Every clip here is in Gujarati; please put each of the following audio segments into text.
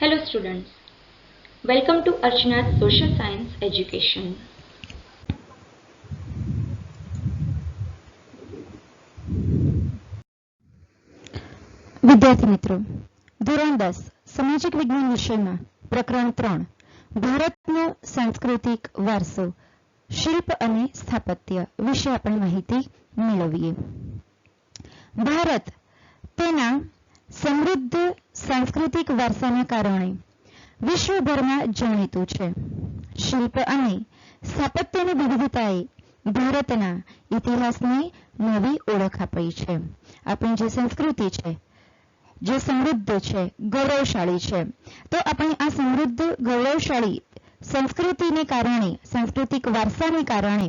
Hello students, welcome to Archana's Social Science Education. વિદ્યાર્થી મિત્રો, ધોરણ 10 સામાજિક વિજ્ઞાન વિષયમાં પ્રકરણ 3 ભારતનો સાંસ્કૃતિક વારસો શિલ્પ અને સ્થાપત્ય વિશે આપણે માહિતી મેળવીએ. ભારત તેના સમૃદ્ધ સાંસ્કૃતિક વારસાના કારણે વિશ્વભરમાં જાણીતું છે. શિલ્પ અને સ્થાપત્યની વિવિધતાએ ભારતના ઇતિહાસને નવી ઓળખ આપી છે. આપણી જે સંસ્કૃતિ છે, જે સમૃદ્ધ છે, ગૌરવશાળી છે, તો આપણે આ સમૃદ્ધ ગૌરવશાળી સંસ્કૃતિને કારણે, સાંસ્કૃતિક વારસાને કારણે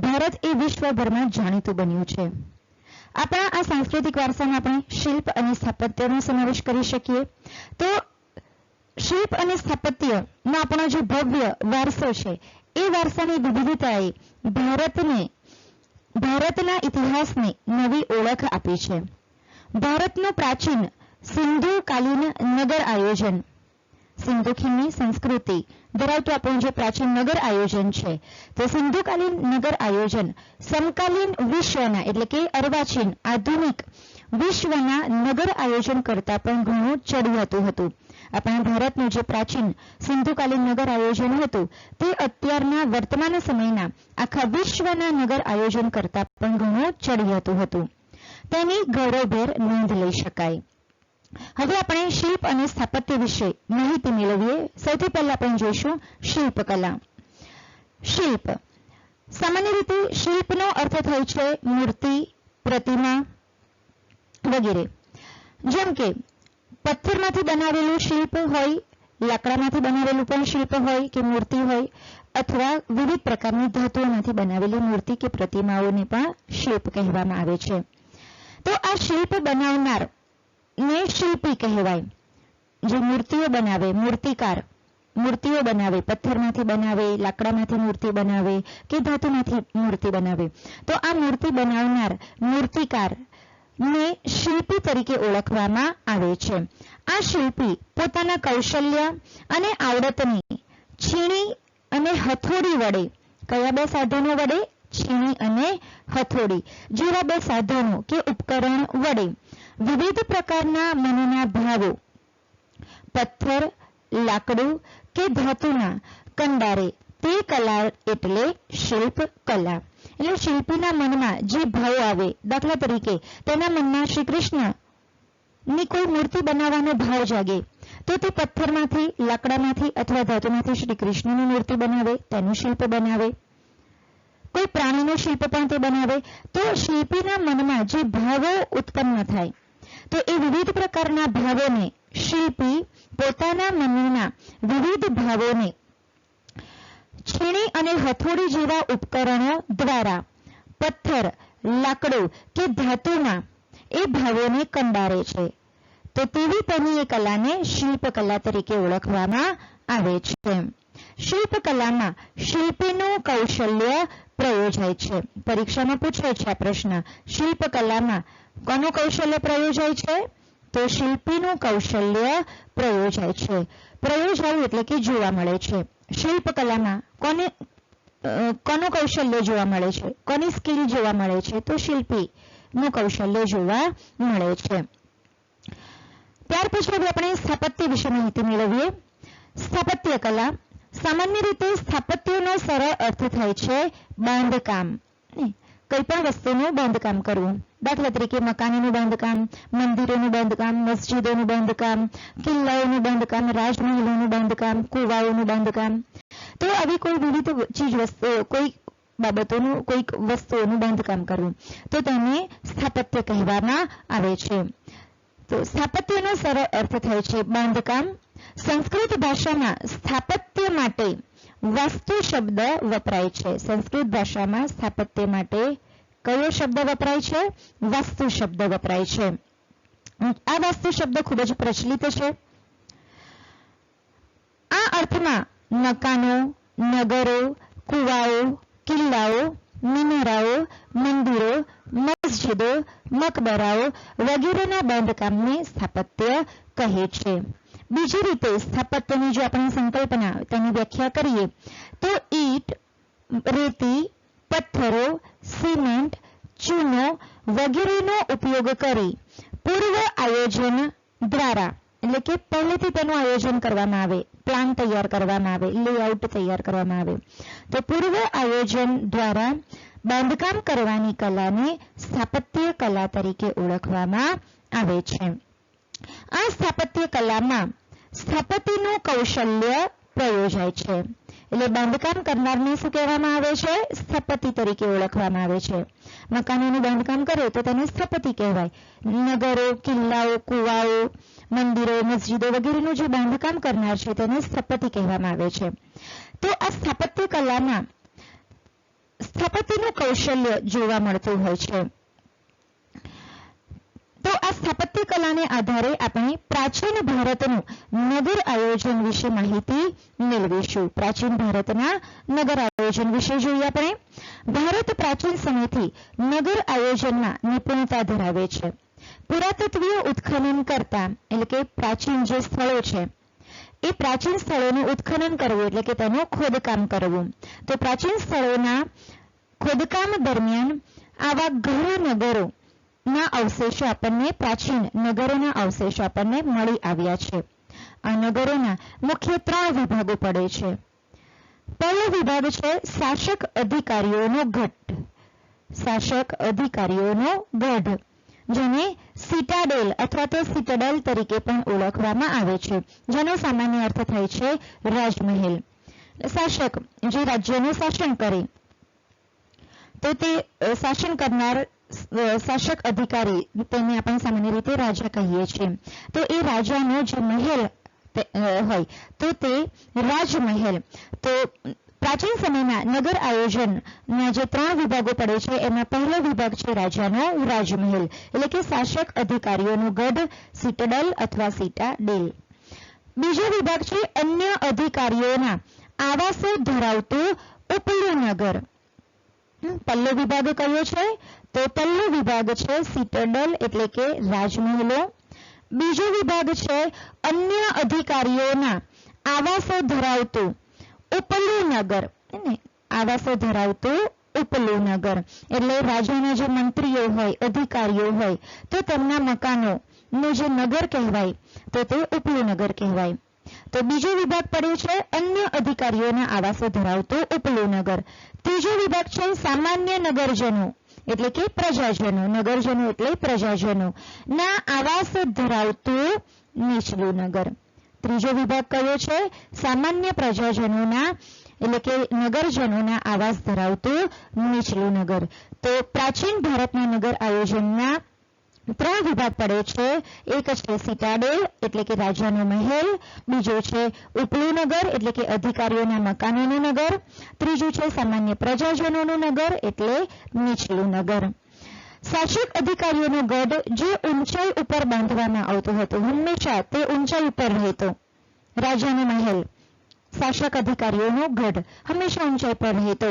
ભારત એ વિશ્વભરમાં જાણીતું બન્યું છે. આપણા આ સાંસ્કૃતિક વારસામાં આપણે શિલ્પ અને સ્થાપત્યનો સમાવેશ કરી શકીએ. તો શિલ્પ અને સ્થાપત્યનો આપણો જે ભવ્ય વારસો છે, એ વારસાની વિવિધતાએ ભારતના ઇતિહાસને નવી ઓળખ આપી છે. ભારતનું પ્રાચીન સિંધુકાલીન નગર આયોજન, સિંધુ ખીણની સંસ્કૃતિ ધરાવતું આપણું જે પ્રાચીન નગર આયોજન છે, તો સિંધુકાલીન નગર આયોજન સમકાલીન વિશ્વના એટલે કે અર્વાચીન આધુનિક વિશ્વના નગર આયોજન કરતા પણ ઘણું ચડિયાતું હતું. આપણા ભારતનું જે પ્રાચીન સિંધુકાલીન નગર આયોજન હતું, તે અત્યારના વર્તમાન સમયના આખા વિશ્વના નગર આયોજન કરતા પણ ઘણું ચડિયાતું હતું. તેની ગૌરવભેર નોંધ લઈ શકાય. હવે આપણે શિલ્પ અને સ્થાપત્ય વિશે માહિતી મેળવીએ. સૌથી પહેલા આપણે જોઈશું શિલ્પકલા. શિલ્પ સામાન્ય રીતે શિલ્પનો અર્થ થાય છે મૂર્તિ, પ્રતિમા વગેરે. જેમ કે પથ્થરમાંથી બનાવેલું શિલ્પ હોય, લાકડામાંથી બનાવેલું પણ શિલ્પ હોય કે મૂર્તિ હોય, અથવા વિવિધ પ્રકારની ધાતુઓમાંથી બનાવેલી મૂર્તિ કે પ્રતિમાઓને પણ શિલ્પ કહેવામાં આવે છે. તો આ શિલ્પ બનાવનાર ને શિલ્પી કહેવાય. જે મૂર્તિઓ બનાવે, મૂર્તિકાર મૂર્તિઓ બનાવે, પથ્થરમાંથી બનાવે, લાકડામાંથી મૂર્તિ બનાવે કે ધાતુમાંથી મૂર્તિ બનાવે, તો આ મૂર્તિ બનાવનાર મૂર્તિકાર ને શિલ્પી તરીકે ઓળખવામાં આવે છે. આ શિલ્પી પોતાના કૌશલ્ય અને આવડતની છીણી અને હથોડી વડે, કયા બે સાધનો વડે? છીણી અને હથોડી જેવા બે સાધનો કે ઉપકરણ વડે વિવિધ પ્રકારના મનના ભાવો પથ્થર, લાકડું કે ધાતુના કંડારે તે કલા એટલે શિલ્પ કલા. એટલે શિલ્પીના મનમાં જે ભાવ આવે, દાખલા તરીકે તેના મનમાં શ્રી કૃષ્ણની કોઈ મૂર્તિ બનાવવાનો ભાવ જાગે, તો તે પથ્થરમાંથી, લાકડામાંથી અથવા ધાતુમાંથી શ્રી કૃષ્ણની મૂર્તિ બનાવે, તેનું શિલ્પ બનાવે. કોઈ પ્રાણીનું શિલ્પ પણ તે બનાવે. તો શિલ્પીના મનમાં જે ભાવો ઉત્પન્ન થાય, તો એ વિવિધ પ્રકારના ભાવોને શિલ્પી પોતાના મનના વિવિધ ભાવોને છીણી અને હથોડી જેવા ઉપકરણો દ્વારા પથ્થર, લાકડું કે ધાતુના એ ભાવોને કંડારે છે. તો તેવી તેની એ કલાને શિલ્પકલા તરીકે ઓળખવામાં આવે છે. શિલ્પકલામાં શિલ્પીનું કૌશલ્ય પ્રયોજાય છે. પરીક્ષામાં પૂછાય છે આ પ્રશ્ન, શિલ્પકલામાં કોનું કૌશલ્ય પ્રયોજાય છે? તો શિલ્પીનું કૌશલ્ય પ્રયોજાય છે. પ્રયોજાયું એટલે કે જોવા મળે છે. શિલ્પકલામાં કોનું કૌશલ્ય જોવા મળે છે? કોની સ્કિલ જોવા મળે છે? તો શિલ્પીનું કૌશલ્ય જોવા મળે છે. ત્યાર પછી હવે આપણે સ્થાપત્ય વિશે માહિતી મેળવીએ. સ્થાપત્ય કલા સામાન્ય રીતે સ્થાપત્યનો સરળ અર્થ થાય છે બાંધકામ. કોઈ પણ વસ્તુનું બાંધકામ કરવું. દાખલા તરીકે મકાનોનું બાંધકામ, મંદિરોનું બાંધકામ, મસ્જિદોનું બાંધકામ, કિલ્લાઓનું બાંધકામ, રાજમહેલોનું બાંધકામ, કુવાઓનું બાંધકામ. તો આવી કોઈ વિવિધ ચીજ વસ્તુઓ, કોઈ બાબતોનું, કોઈક વસ્તુઓનું બાંધકામ કરવું, તો તેને સ્થાપત્ય કહેવામાં આવે છે. તો સ્થાપત્યનો સરળ અર્થ થાય છે બાંધકામ. સંસ્કૃત ભાષામાં સ્થાપત્ય માટે વાસ્તુ શબ્દ વપરાય છે. સંસ્કૃત ભાષામાં સ્થાપત્ય માટે કયો શબ્દ વપરાય છે? વાસ્તુ શબ્દ વપરાય છે. આ વાસ્તુ શબ્દ ખૂબ જ પ્રચલિત છે. આ અર્થમાં મકાનો, નગરો, કુવાઓ, કિલ્લાઓ, મિનારાઓ, મંદિરો, મસ્જિદો, મકબરાઓ વગેરેના બાંધકામને સ્થાપત્ય કહે છે. બીજી રીતે સ્થાપત્યની જો આપણે સંકલ્પના તેની વ્યાખ્યા કરીએ તો ઈંટ, રેતી, પથ્થરો, સિમેન્ટ, ચૂનો વગેરેનો ઉપયોગ કરી પૂર્વ આયોજન દ્વારા, એટલે કે પહેલેથી તેનું આયોજન કરવામાં આવે, પ્લાન તૈયાર કરવામાં આવે, લેઆઉટ તૈયાર કરવામાં આવે, તો પૂર્વ આયોજન દ્વારા બાંધકામ કરવાની કલાને સ્થાપત્ય કલા તરીકે ઓળખવામાં આવે છે. આ સ્થાપત્ય કલામાં સ્થાપતિનું કૌશલ્ય પ્રયોજાય છે. એટલે બાંધકામ કરનારને શું કહેવામાં આવે છે? સ્થાપતિ તરીકે ઓળખવામાં આવે છે. મકાનોનું બાંધકામ કરે તો તેને સ્થાપતિ કહેવાય. નગરો, કિલ્લાઓ, કુવાઓ, મંદિરો, મસ્જિદો વગેરેનું જે બાંધકામ કરનાર છે તેને સ્થાપતિ કહેવામાં આવે છે. તો આ સ્થાપત્ય કલામાં સ્થાપતિનું કૌશલ્ય જોવા મળતું હોય છે. તો આ સ્થાપત્ય કલાને આધારે આપણે પ્રાચીન ભારતનું નગર આયોજન વિશે માહિતી મેળવીશું. પ્રાચીન ભારતના નગર આયોજન વિશે જોઈએ આપણે. ભારત પ્રાચીન સમયથી નગર આયોજનમાં નિપુણતા ધરાવે છે. પુરાતત્વીય ઉત્ખનન કરતા, એટલે કે પ્રાચીન જે સ્થળો છે એ પ્રાચીન સ્થળોનું ઉત્ખનન કરવું, એટલે કે તેનું ખોદકામ કરવું. તો પ્રાચીન સ્થળોના ખોદકામ દરમિયાન આવા ઘણા નગરો ના અવશેષો આપણને, પ્રાચીન નગરોના અવશેષો આપણને મળી આવ્યા છે. આ નગરોના મુખ્ય 3 વિભાગો પડે છે. પહેલો વિભાગ છે શાસક અધિકારીઓનો ગઢ. શાસક અધિકારીઓનો ગઢ, જેને સિટાડેલ અથવા તો સિટાડેલ તરીકે પણ ઓળખવામાં આવે છે, જેનો સામાન્ય અર્થ થાય છે રાજમહેલ. શાસક જે રાજ્યનું શાસન કરે, તો તે શાસન કરનાર શાસક અધિકારી, તેને આપણે સામાન્ય રીતે રાજા કહીએ છીએ. તો એ રાજાનો જે મહેલ હોય તો તે રાજમહેલ. તો પ્રાચીન સમયના નગર આયોજનના જે 3 વિભાગો પડે છે એમાં પહેલો વિભાગ છે રાજાનો રાજમહેલ, એટલે કે શાસક અધિકારીઓનો ગઢ, સિટાડેલ અથવા સિટાડેલ. બીજો વિભાગ છે અન્ય અધિકારીઓના આવાસો ધરાવતું ઉપલું નગર. પહેલો વિભાગ કયો છે? તો પહેલો વિભાગ છે સિટાડેલ, એટલે કે રાજમહેલો. બીજો વિભાગ છે અન્ય અધિકારીઓના આવાસો ધરાવતું ઉપલું નગર. આવાસો ધરાવતું ઉપલું નગર એટલે રાજાના જે મંત્રીઓ હોય, અધિકારીઓ હોય, તો તેમના મકાનોનું જે નગર કહેવાય તો તે ઉપલું નગર કહેવાય. તો બીજો વિભાગ પડ્યો છે અન્ય અધિકારીઓના આવાસો ધરાવતું ઉપલું નગર. ત્રીજો વિભાગ છે સામાન્ય નગરજનો, એટલે કે પ્રજાજનો. નગરજનો એટલે પ્રજાજનો ના આવાસ ધરાવતું નીચલું નગર. ત્રીજો વિભાગ કયો છે? સામાન્ય પ્રજાજનોના, એટલે કે નગરજનોના આવાસ ધરાવતું નીચલું નગર. તો પ્રાચીન ભારતના નગર આયોજનના 3 વિભાગ પડે છે. એક છે સિટાડેલ, એટલે કે રાજાનો મહેલ. બીજો છે ઉપલું નગર, એટલે કે અધિકારીઓના મકાનોનું નગર. ત્રીજું છે સામાન્ય પ્રજાજનોનું નગર, એટલે નીચલું નગર. શાસક અધિકારીઓનો ગઢ જે ઊંચાઈ ઉપર બાંધવામાં આવતો હતો, હંમેશા તે ઊંચાઈ ઉપર રહેતો. રાજાનો મહેલ, શાસક અધિકારીઓનો ગઢ હંમેશા ઊંચાઈ પર રહેતો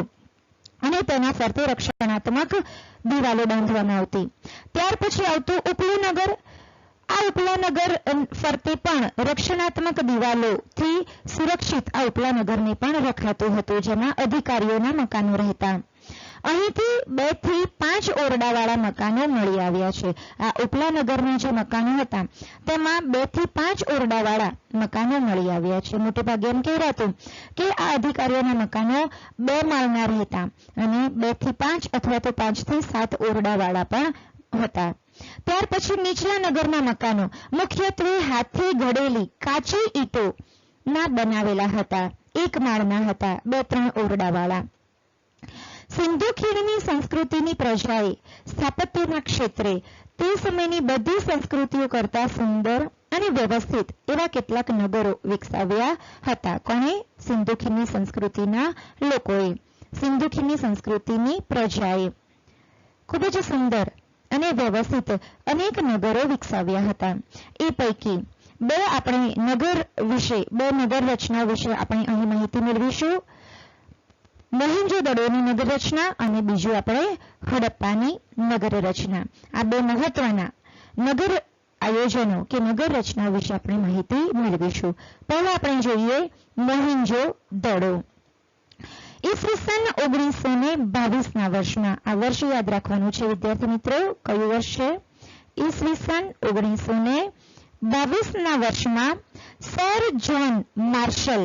અને તેના ફરતે રક્ષણાત્મક દિવાલો બાંધવામાં આવતી. ત્યાર પછી આવતું ઉપલું નગર. આ ઉપલા નગર ફરતે પણ રક્ષણાત્મક દિવાલોથી સુરક્ષિત આ ઉપલા નગરને પણ રખાતું હતું, જેમાં અધિકારીઓના મકાનો રહેતા. અહીંથી 2 થી 5 ઓરડાવાળા મકાનો મળી આવ્યા છે. આ ઉપલા નગરના જે મકાનો હતા તેમાં 2 થી 5 ઓરડાવાળા મકાનો મળી આવ્યા છે. મોટે ભાગે એમ કહેવાતું કે આ અધિકારીઓના મકાનો 2 માળના રહેતા અને 2 થી 5 અથવા તો 5 થી 7 ઓરડાવાળા પણ હતા. ત્યાર પછી નીચલા નગરના મકાનો મુખ્યત્વે હાથે ઘડેલી કાચી ઈંટો ના બનાવેલા હતા. 1 માળના હતા, 2-3 ઓરડાવાળા. સિંધુ ખીણની સંસ્કૃતિની પ્રજાએ સ્થાપત્યના ક્ષેત્રે તે સમયની બધી સંસ્કૃતિઓ કરતા સુંદર અને વ્યવસ્થિત એવા કેટલાક નગરો વિકસાવ્યા હતા. કોણે? સિંધુ ખીણની સંસ્કૃતિના લોકોએ, સિંધુ ખીણની સંસ્કૃતિની પ્રજાએ ખૂબ જ સુંદર અને વ્યવસ્થિત અનેક નગરો વિકસાવ્યા હતા. એ પૈકી 2 આપણે નગર વિશે, 2 નગર રચનાઓ વિશે આપણે અહીં માહિતી મેળવીશું. મોહેંજો-દડોની નગર રચના અને બીજું આપણે હડપ્પાની નગર રચના. આ 2 મહત્વના નગર આયોજનો કે નગર રચના વિશે આપણે માહિતી મેળવીશું. પહેલા આપણે જોઈએ મોહેન્જો દડો. ઈસવીસન 1922ના વર્ષમાં, આ વર્ષ યાદ રાખવાનું છે વિદ્યાર્થી મિત્રો. કયું વર્ષ છે? ઈસવીસન 1922ના વર્ષમાં સર જ્હોન માર્શલ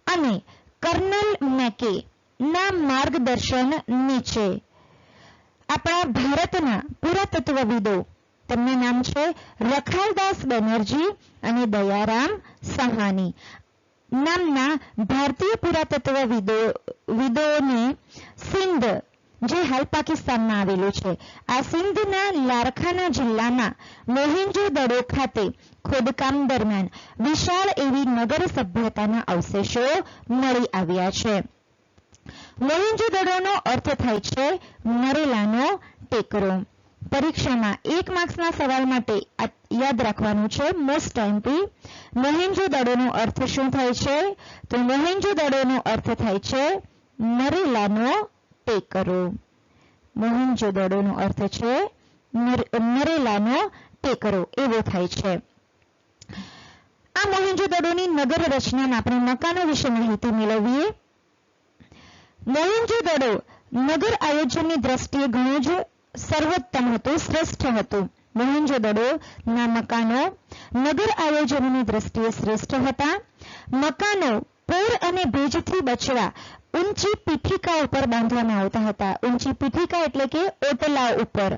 અને કર્નલ મેકે ના માર્ગદર્શન નીચે આપણા ભારતના પુરાતત્વવિદો, તેમના નામ છે રખાલદાસ બેનર્જી અને દયારામ સહાની નામના ભારતીય પુરાતત્વવિદોને સિંધ, જે હાલ પાકિસ્તાનમાં આવેલું છે, આ સિંધના લારખાના જિલ્લામાં મોહેન્જો દડો ખાતે ખોદકામ દરમિયાન વિશાળ એવી નગર સભ્યતાના અવશેષો મળી આવ્યા છે. મોહેન્જો દડોનો અર્થ થાય છે મરેલાનો ટેકરો. પરીક્ષામાં 1 માર્ક્સના સવાલ માટે યાદ રાખવાનું છે, મોસ્ટ એમપી. મોહેન્જો દડોનો અર્થ શું થાય છે? તો મોહેન્જો દડોનો અર્થ થાય છે મરેલાનો ટેકરો. મોહેન્જો દડોનો અર્થ છે મરેલાનો ટેકરો, એવો થાય છે. આ મોહેન્જો દડોની નગર રચનાના આપણે મકાનો વિશે માહિતી મેળવીએ. મોહેન્જો દડો નગર આયોજનની દ્રષ્ટિએ ઘણું જ સર્વોત્તમ હતું, શ્રેષ્ઠ હતું. મોહેન્જો દડોના મકાનો નગર આયોજનની દ્રષ્ટિએ શ્રેષ્ઠ હતા. મકાનો પૂર અને ભેજથી બચવા ઊંચી પીઠિકા ઉપર બાંધવામાં આવતા હતા. ઊંચી પીઠિકા એટલે કે ઓટલા ઉપર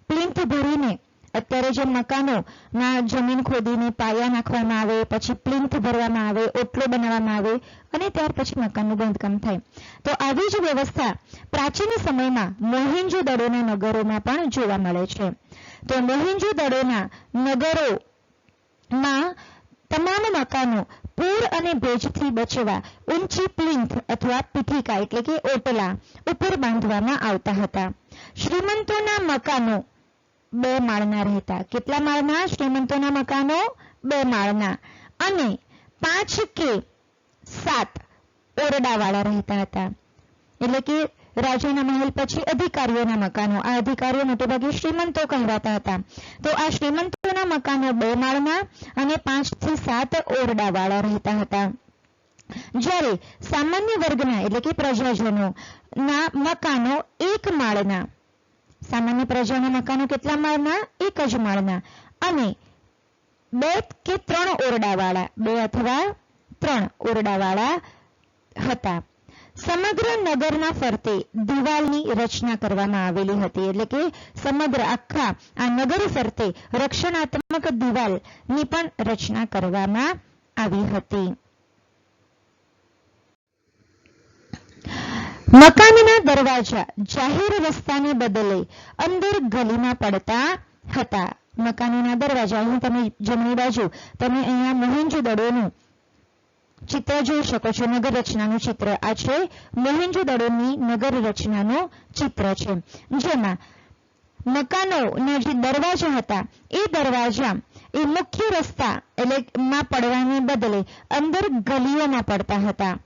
પ્લિન્થ ભરીને, અત્યારે જે મકાનોના જમીન ખોદીને પાયા નાખવામાં આવે, પછી પ્લિન્થ ભરવામાં આવે, ઓટલો બનાવવામાં આવે અને ત્યાર પછી મકાનનું બાંધકામ થાય, તો આવી જ વ્યવસ્થા પ્રાચીન સમયમાં મોહેન્જો દડોના નગરોમાં પણ જોવા મળે છે. તો મોહેન્જો દડોના નગરોમાં તમામ મકાનો પૂર અને ભેજથી બચવા ઊંચી પ્લિન્થ અથવા પીઠિકા એટલે કે ઓટલા ઉપર બાંધવામાં આવતા હતા. શ્રીમંતોના મકાનો 2 માળના રહેતા. કેટલા માળના? શ્રીમંતોના મકાનો 2 માળના અને 5 કે 7 ઓરડાવાળા રહેતા હતા. એટલે કે રાજાના મહેલ પછી અધિકારીઓના મકાનો. આ અધિકારીઓ મોટેભાગે શ્રીમંતો કહેવાતા હતા. તો આ શ્રીમંતોના મકાનો 2 માળના અને 5 થી 7 ઓરડાવાળા રહેતા હતા. જ્યારે સામાન્ય વર્ગના એટલે કે પ્રજાજનોના મકાનો 1 માળના. સામાન્ય પ્રજાના મકાનો કેટલા માળના? 1 જ માળના અને 2 કે 3 ઓરડાવાળા, 2 અથવા 3 ઓરડાવાળા હતા. સમગ્ર નગરના ફરતે દિવાલની રચના કરવામાં આવેલી હતી. એટલે કે સમગ્ર આખા આ નગર ફરતે રક્ષણાત્મક દિવાલની પણ રચના કરવામાં આવી હતી. મકાનના દરવાજા જાહેર રસ્તાને બદલે અંદર ગલીમાં પડતા હતા. મકાનોના દરવાજા, અહીં તમે જમણી બાજુ તમે અહીંયા મોહેન્જો દડોનું ચિત્ર જોઈ શકો છો. નગર રચનાનું ચિત્ર આ છે. મોહેન્જો દડોની નગર રચનાનું ચિત્ર છે, જેમાં મકાનોના જે દરવાજા હતા એ દરવાજા એ મુખ્ય રસ્તા એટલે માં પડવાને બદલે અંદર ગલીઓમાં પડતા હતા.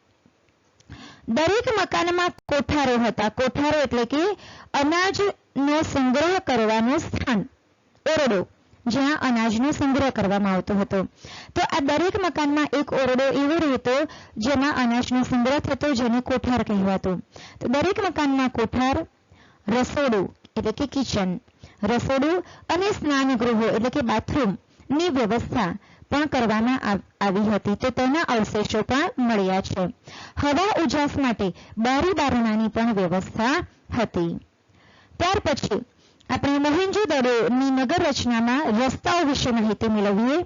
દરેક મકાનમાં કોઠારો હતા. કોઠારો એટલે કે અનાજનો સંગ્રહ કરવાનું સ્થાન, ઓરડો, જ્યાં અનાજનો સંગ્રહ કરવામાં આવતો હતો. તો આ દરેક મકાનમાં એક ઓરડો એવો રહેતો જેમાં અનાજનો સંગ્રહ થતો, જેને કોઠાર કહેવાતું. તો દરેક મકાનમાં કોઠાર, રસોડું એટલે કે કિચન, રસોડું અને સ્નાનગૃહો એટલે કે બાથરૂમની વ્યવસ્થા પણ કરવામાં આવી હતી. તો તેના અવશેષો પણ મળ્યા છે. હવા ઉજાસ માટે બારી બારણાની પણ વ્યવસ્થા હતી. ત્યાર પછી આપણે મોહેન્જો દડોની નગર રચનામાં રસ્તાઓ વિશે માહિતી મેળવીએ.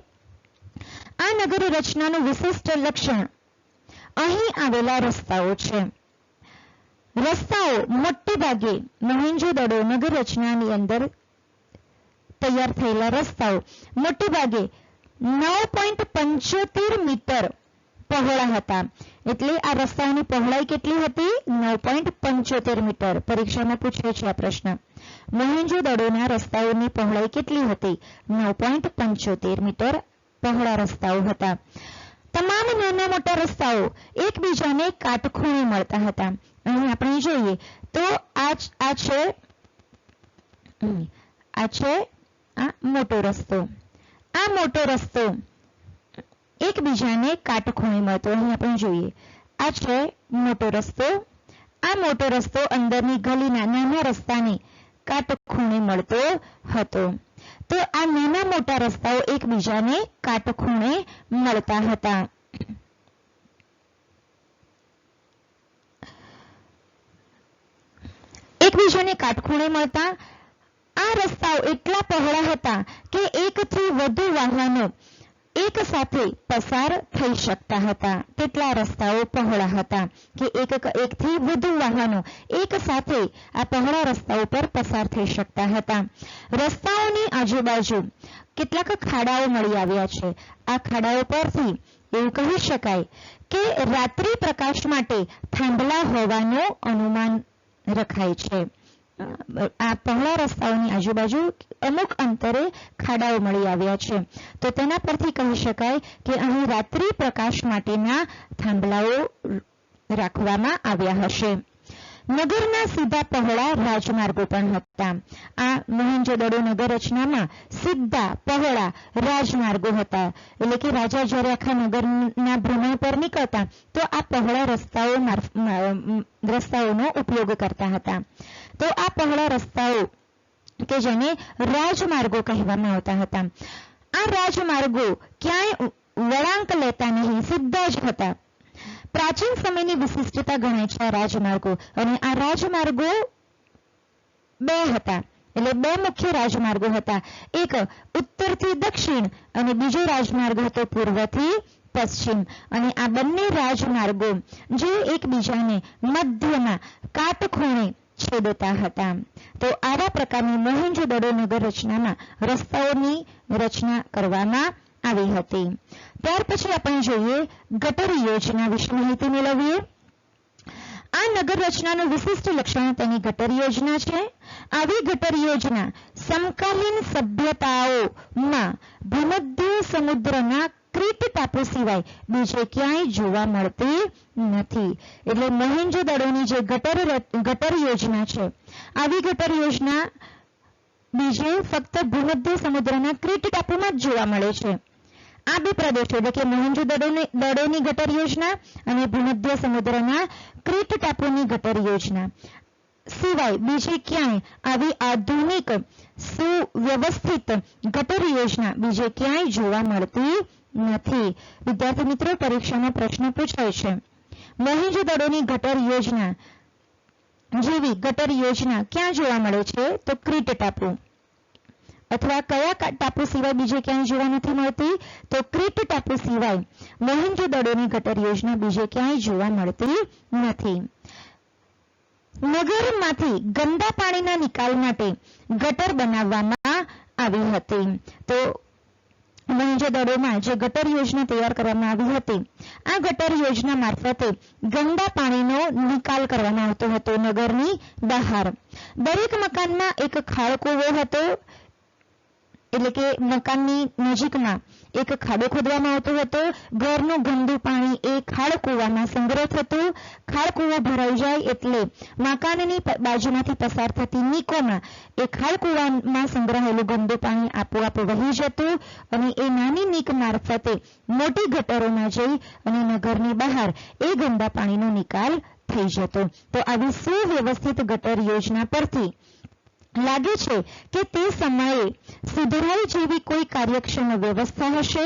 આ નગર રચનાનું વિશિષ્ટ લક્ષણ અહીં આવેલા રસ્તાઓ છે. રસ્તાઓ મોટે ભાગે મોહેન્જો દડો નગર રચનાની અંદર તૈયાર થયેલા રસ્તાઓ મોટે ભાગે 9.75 મીટર પહોળા હતા. એટલે આ રસ્તાઓની પહોળાઈ કેટલી હતી? 9.75 મીટર. પરીક્ષામાં પૂછાય છે આ પ્રશ્ન. મોહેન્જો દડોના રસ્તાઓની પહોળાઈ કેટલી હતી? 9.75 મીટર પહોળા રસ્તાઓ હતા. તમામ નાના મોટા રસ્તાઓ એકબીજાને કાટખૂણે મળતા હતા. અહીં આપણે જોઈએ તો આ છે આ મોટો રસ્તો. આ મોટો રસ્તો એકબીજાને કાટખૂણે મળતો. અહીં આપણે જોઈએ આ છે મોટો રસ્તો. આ મોટો રસ્તો અંદરની ગલીના નાના રસ્તાને કાટખૂણે મળતો હતો. તો આ નાના મોટા રસ્તાઓ એકબીજાને કાટખૂણે મળતા હતા. એકબીજાને કાટખૂણે મળતા આ રસ્તાઓ એટલા પહોળા હતા કે એકથી વધુ વાહનો એક સાથે પસાર થઈ શકતા હતા. તેટલા રસ્તાઓ પહોળા હતા કે એકથી વધુ વાહનો એક સાથે આ પહોળા રસ્તાઓ પર પસાર થઈ શકતા હતા. રસ્તાઓની આજુબાજુ કેટલાક ખાડાઓ મળી આવ્યા છે. આ ખાડાઓ પરથી એવું કહી શકાય કે રાત્રિ પ્રકાશ માટે થાંભલા હોવાનું અનુમાન રખાય છે. આ પહોળા રસ્તાઓની આજુબાજુ અમુક અંતરે ખાડાઓ મળી આવ્યા છે. તો તેના પરથી કહી શકાય કે અહીં રાત્રિ પ્રકાશ માટેના થાંભલાઓ રાખવામાં આવ્યા હશે. નગરના સીધા પહોળા રાજમાર્ગો પણ હતા. આ મોહેંજો-દડો નગર રચનામાં સીધા પહોળા રાજમાર્ગો હતા. એટલે કે રાજા જ્યારે આખા નગરના ભ્રમણ પર નીકળતા તો આ પહોળા રસ્તાઓનો ઉપયોગ કરતા હતા. તો આ પહોળા રસ્તાઓ કે જેને રાજમાર્ગો કહેવામાં આવતા હતા. આ રાજમાર્ગો ક્યાંય વળાંક લેતા નહીં, સીધા જ હતા. પ્રાચીન સમયની વિશિષ્ટતા ગણાય છે આ રાજમાર્ગો. અને આ રાજમાર્ગો બે હતા, એટલે બે મુખ્ય રાજમાર્ગો હતા. એક ઉત્તરથી દક્ષિણ અને બીજો રાજમાર્ગ હતો પૂર્વથી પશ્ચિમ. અને આ બંને રાજમાર્ગો જે એકબીજાને મધ્યમાં કાટખૂણે છેદતા હતા. તો આવા પ્રકારની મોહેંજો-દડો નગર રચનામાં રસ્તાઓની રચના કરવામાં આવી હતી. ત્યાર પછી આપણે જોઈએ ગટર યોજના વિશે માહિતી મેળવીએ. આ નગર રચનાનું વિશિષ્ટ લક્ષણ તેની ગટર યોજના છે. આવી ગટર યોજના સમકાલીન સભ્યતાઓમાં ભૂમધ્ય સમુદ્રના ક્રીટ ટાપુ સિવાય બીજે ક્યાંય જોવા મળતી નથી. એટલે મોહેંજો-દડોની જે ગટર યોજના છે, આવી ગટર યોજના બીજે ફક્ત ભૂમધ્ય સમુદ્રના ક્રીટ ટાપુમાં જ જોવા મળે છે. આ બે પ્રદેશો એટલે કે મોહેંજો-દડોની ગટર યોજના અને ભૂમધ્ય સમુદ્રના ક્રીટ ટાપુની ગટર યોજના સિવાય બીજે ક્યાંય આવી આધુનિક સુવ્યવસ્થિત ગટર યોજના બીજે ક્યાંય જોવા મળતી નથી. વિદ્યાર્થી મિત્રો, પરીક્ષામાં પ્રશ્ન પૂછાય છે મોહેંજો-દડોની ગટર યોજના જેવી ગટર યોજના ક્યાં જોવા મળે છે? તો ક્રીટ ટાપુ. અથવા કયા ટાપુ સિવાય બીજે ક્યાંય જોવા નથી મળતી? તો ક્રીટ ટાપુ સિવાય મોહેંજો-દડોની ગટર યોજના બીજે ક્યાંય જોવા મળતી નથી. નગરમાંથી ગંદા પાણીના નિકાલ માટે ગટર બનાવવામાં આવી હતી. તો મોહેંજો-દડોમાં જે ગટર યોજના તૈયાર કરવામાં આવી હતી, આ ગટર યોજના મારફતે ગંદા પાણીનો નિકાલ કરવામાં આવતો હતો નગરની બહાર. દરેક મકાનમાં એક ખાળકૂવો હતો. એટલે કે મકાનની નજીકમાં એક ખાડો ખોદવામાં આવતો હતો. ઘરનું ગંદુ પાણી એ ખાળકૂવામાં સંગ્રહ થતું. ખાળકૂવો ભરાઈ જાય એટલે મકાનની બાજુમાંથી પસાર થતી નીકોમાં એ ખાળકૂવામાં સંગ્રહેલું ગંદુ પાણી આપોઆપ વહી જતું અને એ નાની નીક મારફતે મોટી ગટરોમાં જઈ અને નગરની બહાર એ ગંદા પાણીનો નિકાલ થઈ જતો. તો આવી સુવ્યવસ્થિત ગટર યોજના પરથી લાગે છે કે તે સમયે સુધરાઈ જેવી કોઈ કાર્યક્ષમ વ્યવસ્થા હશે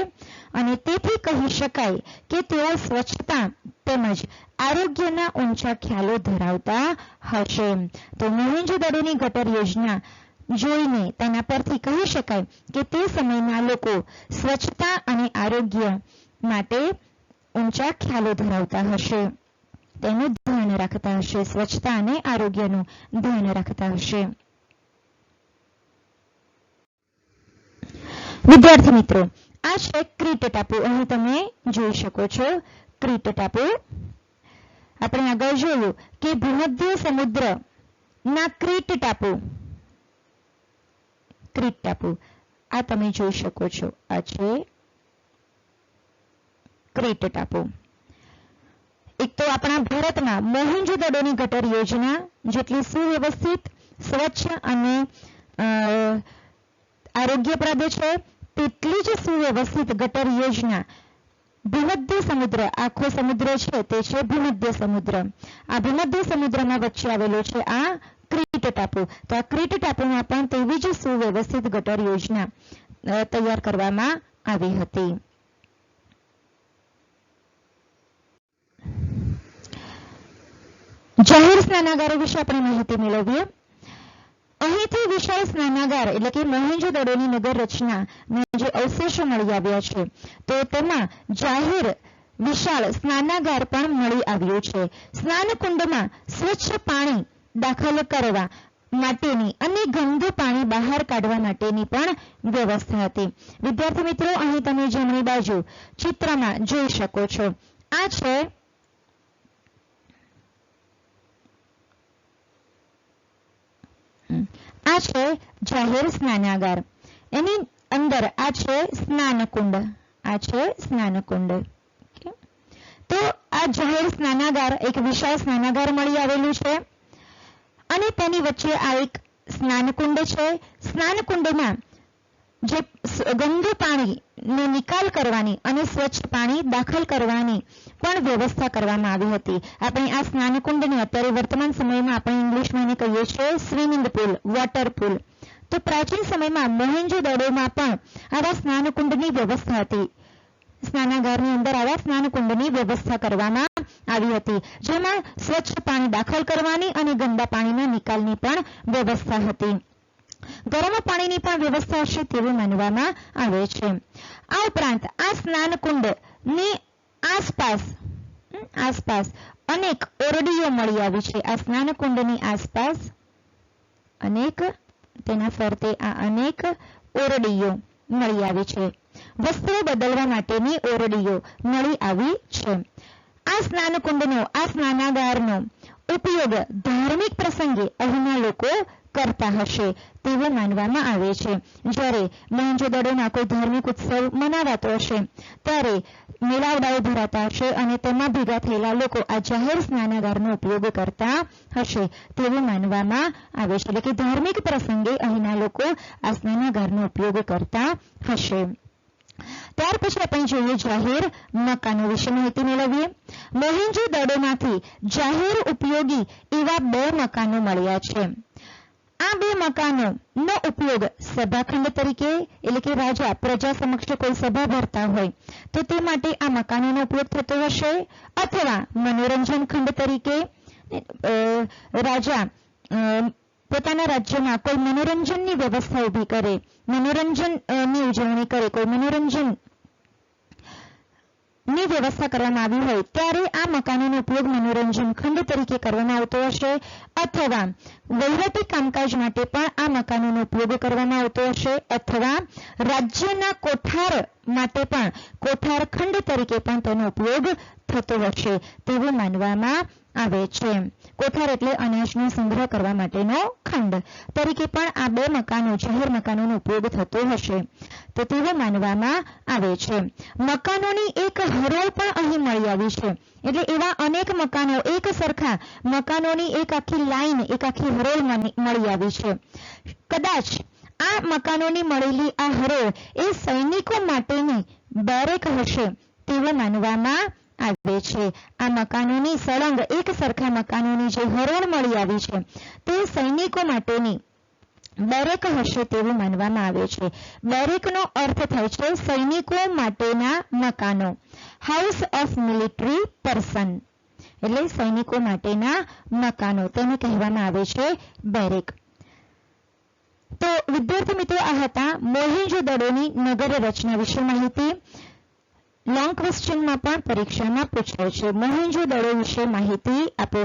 અને તેથી કહી શકાય કે તેઓ સ્વચ્છતા તેમજ આરોગ્યના ઊંચા ખ્યાલો ધરાવતા હશે. તો મોહેંજો-દડોની ગટર યોજના જોઈને તેના પરથી કહી શકાય કે તે સમયના લોકો સ્વચ્છતા અને આરોગ્ય માટે ઊંચા ખ્યાલો ધરાવતા હશે, તેનું ધ્યાન રાખતા હશે, સ્વચ્છતા અને આરોગ્યનું ધ્યાન રાખતા હશે. વિદ્યાર્થી મિત્રો, આ છે ક્રીટ ટાપુ. અહીં તમે જોઈ શકો છો ક્રીટ ટાપુ. આપણે આગળ જોયું કે ભૂમધ્ય સમુદ્રના ક્રીટ ટાપુ, ક્રીટ ટાપુ આ તમે જોઈ શકો છો. આ છે ક્રીટ ટાપુ. એક તો આપણા ભારતમાં મોહેંજો-દડોની ગટર યોજના જેટલી સુવ્યવસ્થિત, સ્વચ્છ અને આરોગ્યપ્રદ છે તેટલી જ સુવ્યવસ્થિત ગટર યોજના ભૂમધ્ય સમુદ્ર, આખો સમુદ્ર છે તે છે ભૂમધ્ય સમુદ્ર. આ ભૂમધ્ય સમુદ્રમાં વચ્ચે આવેલો છે આ ક્રીટ ટાપુ. તો આ ક્રીટ ટાપુમાં પણ તેવી જ સુવ્યવસ્થિત ગટર યોજના તૈયાર કરવામાં આવી હતી. જાહેર સ્નાનાગારો વિશે આપણે માહિતી મેળવીએ. અહીંથી વિશાળ સ્નાનાગાર એટલે કે મોહેંજો-દડોની નગર રચનાના જે અવશેષો મળી આવ્યા છે તો તેમાં જાહેર વિશાળ સ્નાનાગાર પણ મળી આવ્યું છે. સ્નાનકુંડમાં સ્વચ્છ પાણી દાખલ કરવા માટેની અને ગંદુ પાણી બહાર કાઢવા માટેની પણ વ્યવસ્થા હતી. વિદ્યાર્થી મિત્રો, અહીં તમે જમણી બાજુ ચિત્રમાં જોઈ શકો છો. આ છે જાહેર સ્નાનાગાર. એની અંદર આ છે સ્નાનકુંડ. તો આ જાહેર સ્નાનાગાર એક વિશાળ સ્નાનાગાર મળી આવેલું છે અને તેની વચ્ચે આ એક સ્નાનકુંડ છે. સ્નાનકુંડમાં જે ગંદુ પાણીનો નિકાલ કરવાની અને સ્વચ્છ પાણી દાખલ કરવાની પણ વ્યવસ્થા કરવામાં આવી હતી. આપણે આ સ્નાનકુંડને અત્યારે વર્તમાન સમયમાં આપણે ઇંગ્લિશમાં એને કહીએ છીએ સ્વિમિંગ પુલ, વોટર પુલ. તો પ્રાચીન સમયમાં મોહેંજો-દડોમાં પણ આવા સ્નાનકુંડની વ્યવસ્થા હતી. સ્નાનાગારની અંદર આવા સ્નાનકુંડની વ્યવસ્થા કરવામાં આવી હતી, જેમાં સ્વચ્છ પાણી દાખલ કરવાની અને ગંદા પાણીના નિકાલની પણ વ્યવસ્થા હતી. ગરમ પાણીની પણ વ્યવસ્થા હશે તેવું માનવામાં આવે છે. આ ઉપરાંત આ સ્નાનકુંડની આસપાસ અનેક ઓરડીઓ મળી આવી છે. આ સ્નાનકુંડની આસપાસ તેના ફરતે આ અનેક ઓરડીઓ મળી આવી છે. વસ્ત્રો બદલવા માટેની ઓરડીઓ મળી આવી છે. આ સ્નાનાગારનો ઉપયોગ ધાર્મિક પ્રસંગે અહીંના લોકો કરતા હશે તેવું માનવામાં આવે છે. જ્યારે મોહેંજો-દડોમાં કોઈ ધાર્મિક ઉત્સવ મનાવાતો હશે ત્યારે મેળાવડાઓ ભરાતા હશે અને તેમાં ભેગા થયેલા લોકો આ જાહેર સ્નાનાગારનો ઉપયોગ કરતા હશે તેવું માનવામાં આવે છે. એટલે કે ધાર્મિક પ્રસંગે અહીંના લોકો આ સ્નાનાગારનો ઉપયોગ કરતા હશે. ત્યાર પછી આપણે જોઈએ જાહેર મકાનો વિશે માહિતી મેળવીએ. મોહેંજો-દડોમાંથી જાહેર ઉપયોગી એવા 2 મકાનો મળ્યા છે. આ 2 મકાનોનો ઉપયોગ સભાખંડ તરીકે એટલે કે રાજા પ્રજા સમક્ષ કોઈ સભા ભરતા હોય તો તે માટે આ મકાનોનો ઉપયોગ થતો હશે, અથવા મનોરંજન ખંડ તરીકે રાજા પોતાના રાજ્યમાં કોઈ મનોરંજનની વ્યવસ્થા ઊભી કરે, મનોરંજનની ઉજવણી કરે, કોઈ મનોરંજનની વ્યવસ્થા કરવામાં આવી હોય ત્યારે આ મકાનોનો ઉપયોગ મનોરંજન ખંડ તરીકે કરવામાં આવતો હશે, અથવા વહીવટી કામકાજ માટે પણ આ મકાનોનો ઉપયોગ કરવામાં આવતો હશે, અથવા રાજ્યના કોઠાર માટે પણ કોઠાર ખંડ તરીકે પણ તેનો ઉપયોગ થતો હશે તેવું માનવામાં આવે છે. કોઠાર એટલે અનાજનો સંગ્રહ કરવા માટેનો ખંડ તરીકે પણ આ 2 મકાનો જાહેર મકાનોનો ઉપયોગ થતો હશે તો તેવું માનવામાં આવે છે. મકાનોની એક હરોળ પણ અહીં મળી આવી છે. એટલે એવા અનેક મકાનો, એક સરખા મકાનોની એક આખી લાઈન, એક આખી હરોળ મળી આવી છે. કદાચ આ મકાનોની મળેલી આ હરોળ એ સૈનિકો માટેની બેરેક હશે તેવું માનવામાં આવે છે. આ મકાનોની સળંગ એક સરખા મકાનોની જે હરોળ મળી આવી છે તે સૈનિકો માટેની બેરેક હશે તેવું માનવામાં આવે છે. બેરેકનો અર્થ થાય છે સૈનિકો માટેના મકાનો, હાઉસ ઓફ મિલિટરી પર્સન, એટલે સૈનિકો માટેના મકાનો તેને કહેવામાં આવે છે બેરેક. તો વિદ્યાર્થી મિત્રો, આ હતા મોહેંજો-દડોની નગર રચના વિશે માહિતી. લોંગ ક્વેશ્ચનમાં પણ પરીક્ષામાં પૂછાય છે. મોહેંજો-દડો વિશે માહિતી આપો,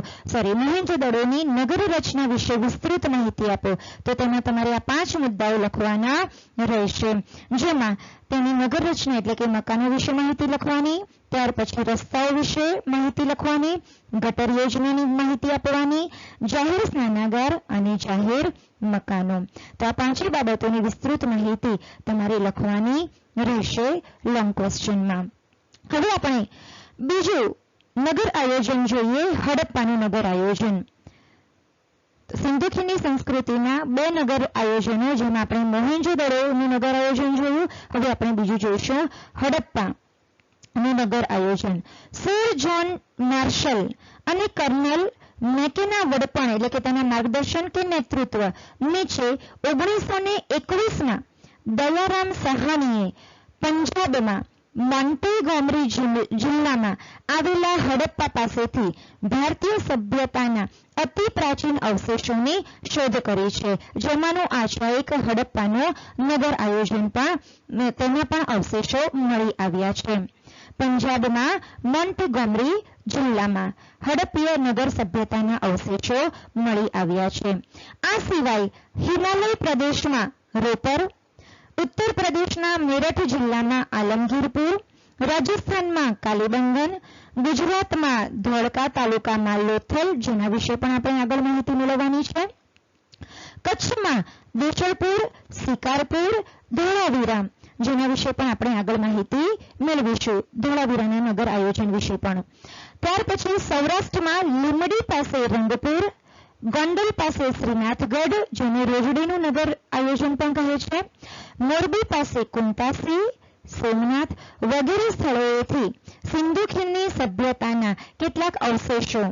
મોહેંજો-દડોની નગર રચના વિશે વિસ્તૃત માહિતી આપો. તો તેમાં તમારે આ 5 મુદ્દાઓ લખવાના રહેશે, જેમાં તેની નગર રચના એટલે કે મકાનો વિશે માહિતી લખવાની, ત્યાર પછી રસ્તાઓ વિશે માહિતી લખવાની, ગટર યોજનાની માહિતી આપવાની, જાહેર સ્નાનાગાર અને જાહેર મકાનો. તો આ 5 બાબતોની વિસ્તૃત માહિતી તમારે લખવાની રહેશે લોંગ ક્વેશ્ચનમાં. હવે આપણે બીજું નગર આયોજન જોઈએ, હડપ્પાનું નગર આયોજન. સિંધુ ખીણની સંસ્કૃતિના બે નગર આયોજનો, જેમાં આપણે મોહેંજો-દડોનું નગર આયોજન જોયું. હવે આપણે બીજું જોઈશું હડપ્પાનું નગર આયોજન. સર જ્હોન માર્શલ અને કર્નલ મેકેના વડપણ એટલે કે તેના માર્ગદર્શન કે નેતૃત્વ નીચે 1921માં દયારામ સાહાનીએ પંજાબમાં મોન્ટેગોમરી જિલ્લામાં આવેલા હડપ્પા પાસેથી ભારતીય સભ્યતાના અતિ પ્રાચીન અવશેષોની શોધ કરી છે, જેમાંનું આ એક હડપ્પાનો નગર આયોજન પણ તેના પણ અવશેષો મળી આવ્યા છે. પંજાબમાં મોન્ટેગોમરી જિલ્લામાં હડપ્પીય નગર સભ્યતાના અવશેષો મળી આવ્યા છે. આ સિવાય હિમાલય પ્રદેશમાં રોપર, ઉત્તર પ્રદેશના મેરઠ જિલ્લામાં આલમગીરપુર, રાજસ્થાનમાં કાલીબંગન, ગુજરાતમાં ધોળકા તાલુકામાં લોથલ, જેના વિશે પણ આપણે આગળ માહિતી મેળવવાની છે, કચ્છમાં દેશલપુર, સિકારપુર, ધોળાવીરા, જેના વિશે પણ આપણે આગળ માહિતી મેળવીશું, ધોળાવીરાના નગર આયોજન વિશે પણ. ત્યાર પછી સૌરાષ્ટ્રમાં લીમડી પાસે રંગપુર, ગોંડલ પાસે શ્રીનાથગઢ, જેને રોજડીનું નગર આયોજન પણ કહે છે, મોરબી પાસે કુંતાસી, સોમનાથ વગેરે સ્થળોએથી સિંધુ ખીણની સભ્યતાના કેટલાક અવશેષો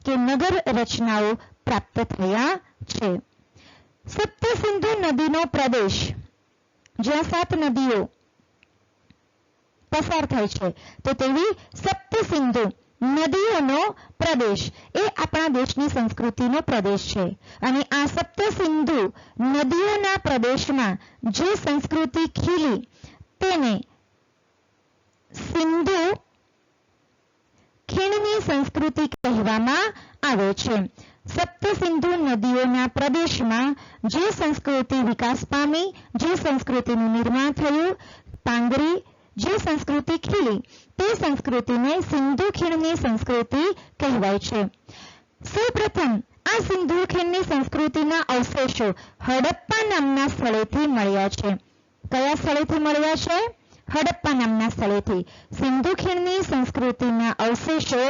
કે નગર રચનાઓ પ્રાપ્ત થયા છે. સપ્તસિંધુ નદીનો પ્રદેશ, જ્યાં 7 નદીઓ પસાર થાય છે, તો તેવી સપ્તસિંધુ નદીઓનો પ્રદેશ એ આપણા દેશની સંસ્કૃતિનો પ્રદેશ છે. અને આ સપ્તસિંધુ નદીઓના પ્રદેશમાં જે સંસ્કૃતિ ખીલી તેને સિંધુ ખીણની સંસ્કૃતિ કહેવામાં આવે છે. સપ્તસિંધુ નદીઓના પ્રદેશમાં જે સંસ્કૃતિ વિકાસ પામી, જે સંસ્કૃતિનું નિર્માણ થયું, પાંગરી જે સંસ્કૃતિ ખીલી, તે સંસ્કૃતિને સિંધુ ખીણની સંસ્કૃતિ કહેવાય છે. સૌપ્રથમ આ સિંધુ ખીણની સંસ્કૃતિના અવશેષો હડપ્પા નામના સ્થળેથી મળ્યા છે. કયા સ્થળેથી મળ્યા છે? હડપ્પા નામના સ્થળેથી. સિંધુ ખીણની સંસ્કૃતિના અવશેષો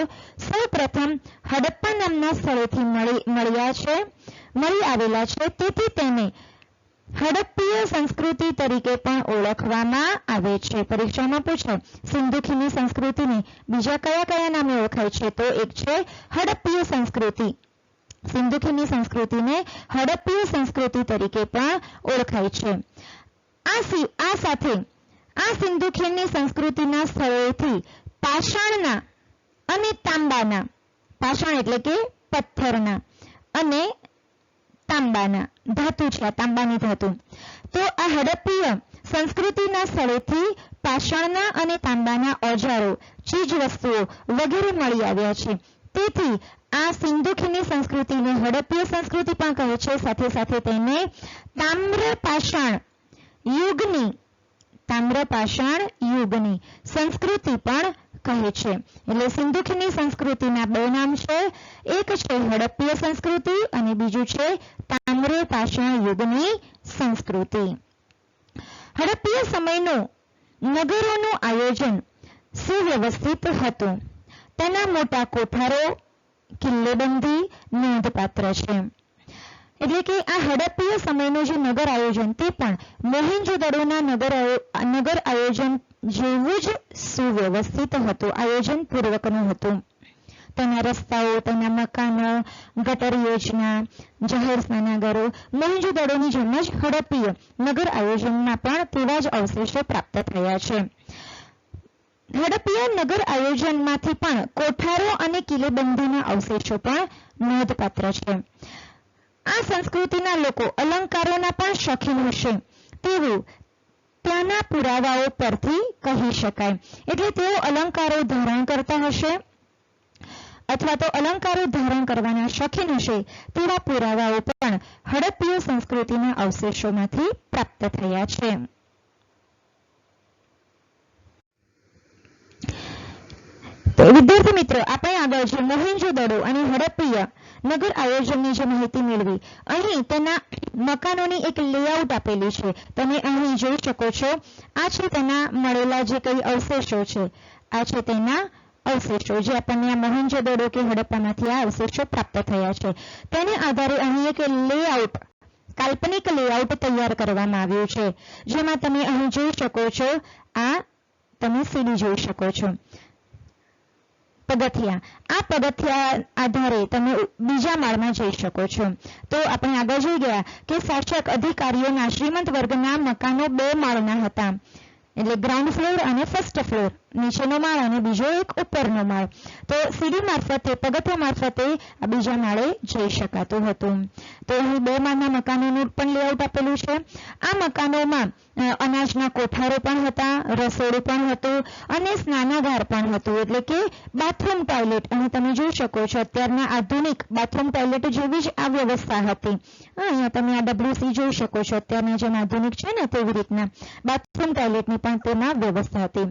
સૌપ્રથમ હડપ્પા નામના સ્થળેથી મળી આવેલા છે. તેથી તેને હડપ્પીય સંસ્કૃતિ તરીકે પણ ઓળખવામાં આવે છે. પરીક્ષામાં પૂછાય સિંધુ ખીણની સંસ્કૃતિને બીજા કયા કયા નામે ઓળખાય છે, તો એક છે હડપ્પીય સંસ્કૃતિ. સિંધુ ખીણની સંસ્કૃતિને હડપ્પીય સંસ્કૃતિ તરીકે પણ ઓળખાય છે. આ સાથે આ સિંધુ ખીણની સંસ્કૃતિના સ્થળોએથી પાષાણના અને તાંબાના, પાષાણ એટલે કે પથ્થરના, અને તાંબાના ધાતુ છે, તાંબાની ધાતુ. તો આ હડપ્પીય સંસ્કૃતિના સ્થળેથી પાષાણના અને તાંબાના ઓજારો, ચીજ વસ્તુઓ વગેરે મળી આવ્યા છે. તેથી આ સિંધુ ખીણની સંસ્કૃતિને હડપ્પીય સંસ્કૃતિ પણ કહે છે. સાથે સાથે તેને તામ્રપાષાણ યુગની સંસ્કૃતિ પણ કહે છે. એટલે સિંધુ ખીણની સંસ્કૃતિના બે નામ છે. એક છે હડપ્પીય સંસ્કૃતિ અને બીજું છે તામ્રપાષાણ યુગની સંસ્કૃતિ. હડપ્પીય સમયનું નગરોનું આયોજન સુવ્યવસ્થિત હતું. તેના મોટા કોઠારો, કિલ્લેબંધી નોંધપાત્ર છે. એટલે કે આ હડપ્પીય સમયનું જે નગર આયોજન તે પણ મોહેંજો-દડોના નગર આયોજન જેવું જ સુવ્યવસ્થિત હતું, આયોજન પૂર્વકનું હતું. તેના રસ્તાઓ, તેના મકાનો, ગટર યોજના, જાહેર સ્નાનાગારો મોહેંજો-દડોની જેમ જ હડપ્પીય નગર આયોજનમાં પણ તેવા જ અવશેષો પ્રાપ્ત થયા છે. હડપ્પીય નગર આયોજનમાંથી પણ કોઠારો અને કિલ્લેબંધીના અવશેષો પણ નોંધપાત્ર છે. આ સંસ્કૃતિના લોકો અલંકારોના પણ શોખીન હશે તેવું ત્યાંના પુરાવાઓ પરથી કહી શકાય. એટલે તેઓ અલંકારો ધારણ કરતા હશે અથવા તો અલંકારો ધારણ કરવાના શોખીન હશે તેવા પુરાવાઓ પણ હડપ્પીય સંસ્કૃતિના અવશેષોમાંથી પ્રાપ્ત થયા છે. તો વિદ્યાર્થી મિત્રો, આપણે આગળ જે મોહેંજો-દડો અને હડપ્પીય નગર આયોજનની જે માહિતી મેળવી, અહીં તેના મકાનોની એક લેઆઉટ આપેલી છે. તમે અહીં જોઈ શકો છો. આ છે તેના મળેલા જે કઈ અવશેષો છે, આ છે તેના અવશેષો જે આપણને આ મોહેંજો-દડો કે હડપ્પામાંથી આ અવશેષો પ્રાપ્ત થયા છે તેને આધારે અહીં એક લેઆઉટ કાલ્પનિક લેઆઉટ તૈયાર કરવામાં આવ્યું છે, જેમાં તમે અહીં જોઈ શકો છો, આ તમે સીડી જોઈ શકો છો, પગથિયા. આ પગથિયા આધારે તમે બીજા માળમાં જઈ શકો છો. તો આપણે આગળ જોઈ ગયા કે શાસક અધિકારીઓના શ્રીમંત વર્ગના મકાનો 2 માળના હતા, એટલે ગ્રાઉન્ડ ફ્લોર અને ફર્સ્ટ ફ્લોર, નીચેનો માળ અને બીજો એક ઉપરનો માળ. તો સીડી મારફતે પગથિયા મારફતે આ બીજા માળે જઈ શકાતું હતું. તો અહીં 2 માળના મકાનોનું પણ લેઆઉટ આપેલું છે. આ મકાનોમાં અનાજના કોઠારો પણ હતા, રસોડું પણ હતું અને સ્નાનાગાર પણ હતું, એટલે કે બાથરૂમ ટોયલેટ. અહીં તમે જોઈ શકો છો અત્યારના આધુનિક બાથરૂમ ટોયલેટ જેવી જ આ વ્યવસ્થા હતી. અહીંયા તમે આ WC જોઈ શકો છો, અત્યારના જેમ આધુનિક છે ને તેવી રીતના બાથરૂમ ટોયલેટની પણ તેમાં વ્યવસ્થા હતી.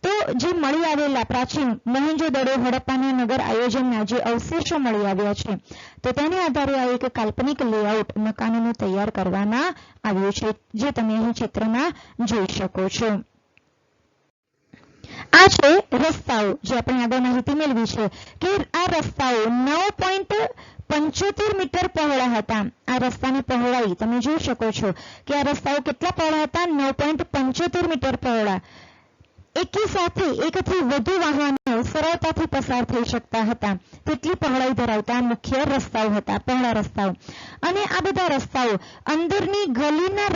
તો જે મળી આવેલા પ્રાચીન મોહેંજો-દડો હડપ્પાના નગર આયોજનના જે અવશેષો મળી આવ્યા છે, તો તેને આધારે આ એક કાલ્પનિક લેઆઉટ મકાનોનું તૈયાર કરવામાં આવ્યું છે, જે તમે અહીં ચિત્રમાં જોઈ શકો છો. આ છે રસ્તાઓ, જે આપણે આગળ માહિતી મેળવી છે કે આ રસ્તાઓ 9.75 મીટર પહોળા હતા. આ રસ્તાની પહોળાઈ તમે જોઈ શકો છો કે આ રસ્તાઓ કેટલા પહોળા હતા? 9.75 મીટર પહોળા. એકી સાથે એકથી વધુ વાહનો સરળતાથી પસાર થઈ શકતા હતા તેટલી પહોળાઈ ધરાવતા મુખ્ય રસ્તાઓ હતા, પહોળા રસ્તાઓ. અને આ બધા રસ્તાઓ અંદરની ગલીના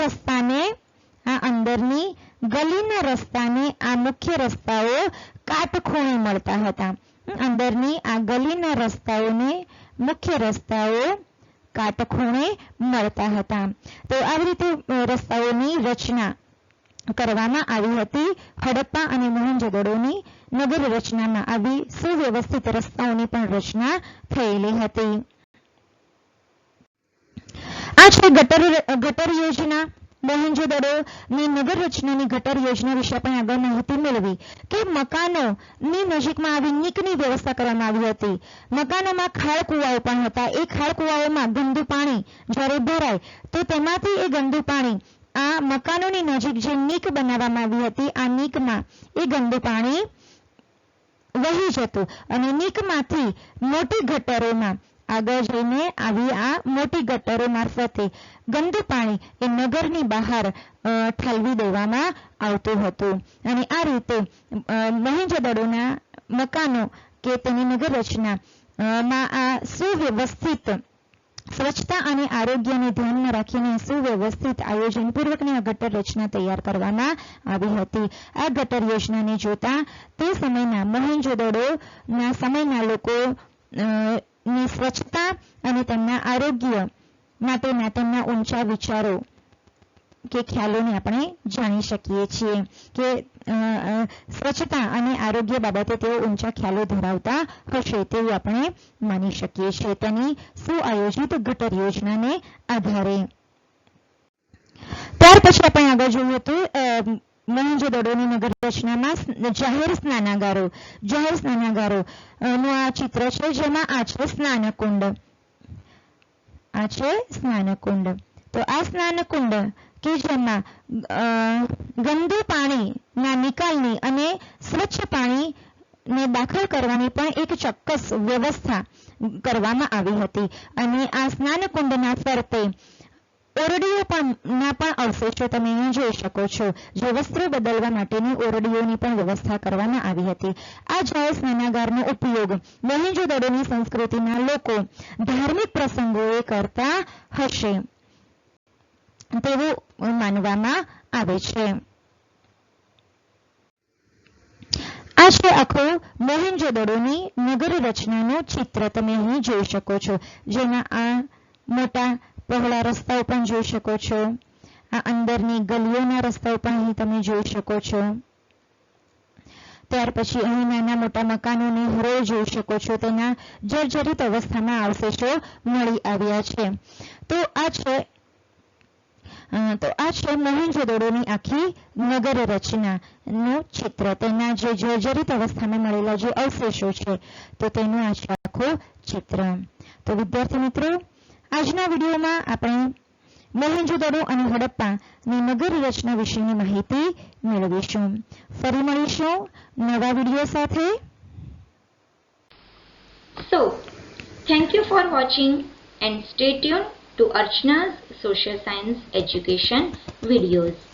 રસ્તાને આ મુખ્ય રસ્તાઓ કાટખૂણે મળતા હતા. અંદરની આ ગલીના રસ્તાઓને મુખ્ય રસ્તાઓ કાટખૂણે મળતા હતા. તો આવી રીતે રસ્તાઓની રચના કરવામાં આવી હતી. હડપ્પા અને મોહેંજો-દડોની નગર રચનામાં આવી સુવ્યવસ્થિત રસ્તાઓની પણ રચના થયેલી હતી. આ છે ગટર યોજના. મોહેંજો-દડોની નગર રચનાની ગટર યોજના વિશે આપણે આગળ માહિતી મેળવી કે મકાનોની નજીકમાં આવી નીકની વ્યવસ્થા કરવામાં આવી હતી. મકાનોમાં ખાળ કુવાઓ પણ હતા. એ ખાળ કુવાઓમાં ગંદુ પાણી જ્યારે ભરાય તો તેમાંથી એ ગંદુ પાણી આ મકાનોની નજીક જે નીક બનાવવામાં આવી હતી, આ નીકમાં એ ગંદુ પાણી વહી જતું અને નીકમાંથી મોટી ગટરોમાં આગળ જઈને આવી આ મોટી ગટરો મારફતે ગંદુ પાણી એ નગરની બહાર ઠાલવી દેવામાં આવતું હતું. અને આ રીતે મોહેંજો-દડોના મકાનો કે તેની નગર રચનામાં આ સુવ્યવસ્થિત સ્વચ્છતા અને આરોગ્યને ધ્યાનમાં રાખીને સુવ્યવસ્થિત આયોજનપૂર્વકની આ ગટર રચના તૈયાર કરવામાં આવી હતી. આ ગટર યોજનાને જોતા તે સમયના મોહેંજો-દડોના સમયના લોકો ની સ્વચ્છતા અને તેમના આરોગ્ય માટેના તેમના ઊંચા વિચારો કે ખ્યાલોને આપણે જાણી શકીએ છીએ કે સ્વચ્છતા અને આરોગ્ય બાબતે તેઓ ઊંચા ખ્યાલો ધરાવતા હશે તેવું આપણે માની શકીએ છીએ તેની સુઆયોજિત ગટર યોજનાને આધારે. ત્યાર પછી આપણે આગળ જોયું હતું મોહેંજો-દડોની નગર રચનામાં જાહેર સ્નાનાગારો નું આ ચિત્ર છે, જેમાં આ છે સ્નાનકુંડ. તો આ સ્નાનકુંડ કે જેમાં ગંદુ પાણીના નિકાલની અને સ્વચ્છ પાણીને દાખલ કરવાની પણ એક ચોક્કસ વ્યવસ્થા કરવામાં આવી હતી. અને આ સ્નાનકુંડના ફરતે ઓરડીઓ ના પણ અવશેષો તમે અહીં જોઈ શકો છો, જે વસ્ત્રો બદલવા માટેની ઓરડીઓની પણ વ્યવસ્થા કરવામાં આવી હતી. આ જાહેર સ્નાનાગારનો ઉપયોગ મોહેંજો-દડોની સંસ્કૃતિના લોકો ધાર્મિક પ્રસંગોએ કરતા હશે તેવું માનવામાં આવે છે. આ છે આખું મોહેંજો-દડોની નગર રચનાનું ચિત્ર તમે અહીં જોઈ શકો છો, જેમાં આ મોટા પહોળા રસ્તાઓ પણ જોઈ શકો છો. આ અંદરની ગલીઓના રસ્તાઓ પણ અહીં તમે જોઈ શકો છો. ત્યાર પછી અહીં નાના મોટા મકાનોની હરોળ જોઈ શકો છો. તેના જર્જરિત અવસ્થામાં અવશેષો મળી આવ્યા છે. તો આ છે મોહેંજો-દડોની આખી નગર રચનાનું ચિત્ર. તેના જે જર્જરિત અવસ્થામાં મળેલા જે અવશેષો છે તો તેનું આ છે આખું ચિત્ર. તો વિદ્યાર્થી મિત્રો, આજના વિડીયોમાં આપણે મોહેંજો-દડો અને હડપ્પાની નગર રચના વિશેની માહિતી મેળવીશું. ફરી મળીશું નવા વિડીયો સાથે. So, thank you for watching and stay tuned to Archana's Social Science Education videos.